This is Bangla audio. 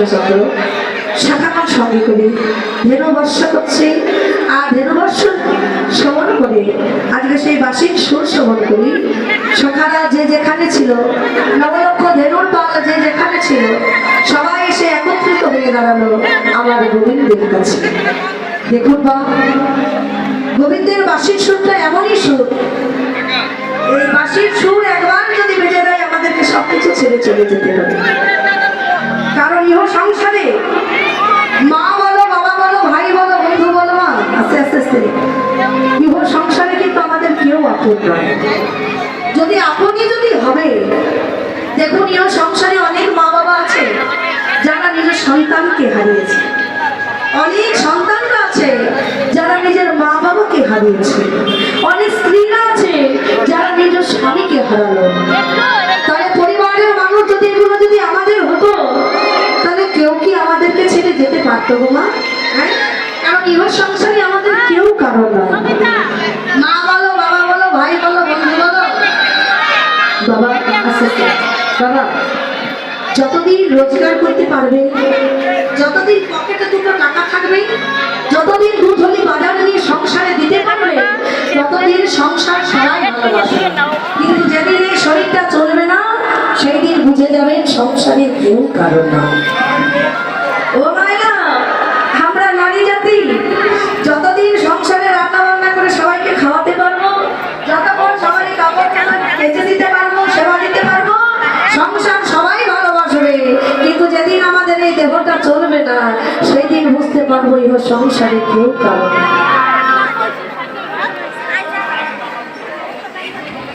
রামচন্দ্র শাখাকার সঙ্গে করে ধেনু বর্ষা করছে। আর ধেনু বর্ষা শ্রবণ করে আজকে সেই বাসির সুর শ্রবণ করি। সখারা যে যেখানে ছিল, নবলক্ষ ধেনুর পাল যে যেখানে ছিল, সবাই এসে একত্রিত হয়ে দাঁড়ালো আমার গোবিন্দের কাছে। দেখুন বা, গোবিন্দের বাসির সুরটা এমনই সুর, এই বাসির সুর একবার যদি বেজে দেয় আমাদেরকে সবকিছু ছেড়ে চলে যেতে হবে। কারণ ইহ সংসারে মা বলো, বাবা বলো, ভাই বলো, বন্ধু বলো, মা আস্তে আস্তে আস্তে ইহ সংসারে কিন্তু আমাদের কেউ আপন নয়। যদি আপনই যদি হবে, দেখুন ইহ সংসারে অনেক মা বাবা আছে যারা নিজের সন্তানকে হারিয়েছে, অনেক সন্তানরা আছে যারা নিজের মা বাবাকে হারিয়েছে, অনেক স্ত্রীরা আছে যারা নিজের স্বামীকে হারালো। তাহলে পরিবারের মানুষ যদি এগুলো যদি আমাদের হতো, তাহলে কেউ কি আমাদেরকে ছেড়ে যেতে পারতো গো মা? হ্যাঁ, কারণ ইহ সংসারে আমাদের কেউ কারণ নয়। মা বলো, বাবা বলো, ভাই বলো, বন্ধু বলো। বাবা আস্তে আস্তে, বাবা যতদিন রোজগার করতে পারবে, যতদিন পকেটে দুটো টাকা থাকবে, যতদিন দুধলি বাজারে নিয়ে সংসারে দিতে পারবে, ততদিন সংসার সবাই ভালোবাসবে। কিন্তু যেদিন এই শরীরটা চলবে না, সেই দিন বুঝে যাবেন সংসারে কেউ কারণ না। ও মায়েরা, আমরা নারী জাতি যতদিন সংসারে রান্না বান্না করে সবাইকে খাওয়াতে পারবো, যতক্ষণ সবাই কাপড় কেচে দিতে পারবো, সেবা দিতে পারবো, সংসার সবাই ভালোবাসবে। কিন্তু যেদিন আমাদের এই দেহটা চলবে না, সেই দিন বুঝতে পারবো ইহ সংসারে কেউ কারণ না।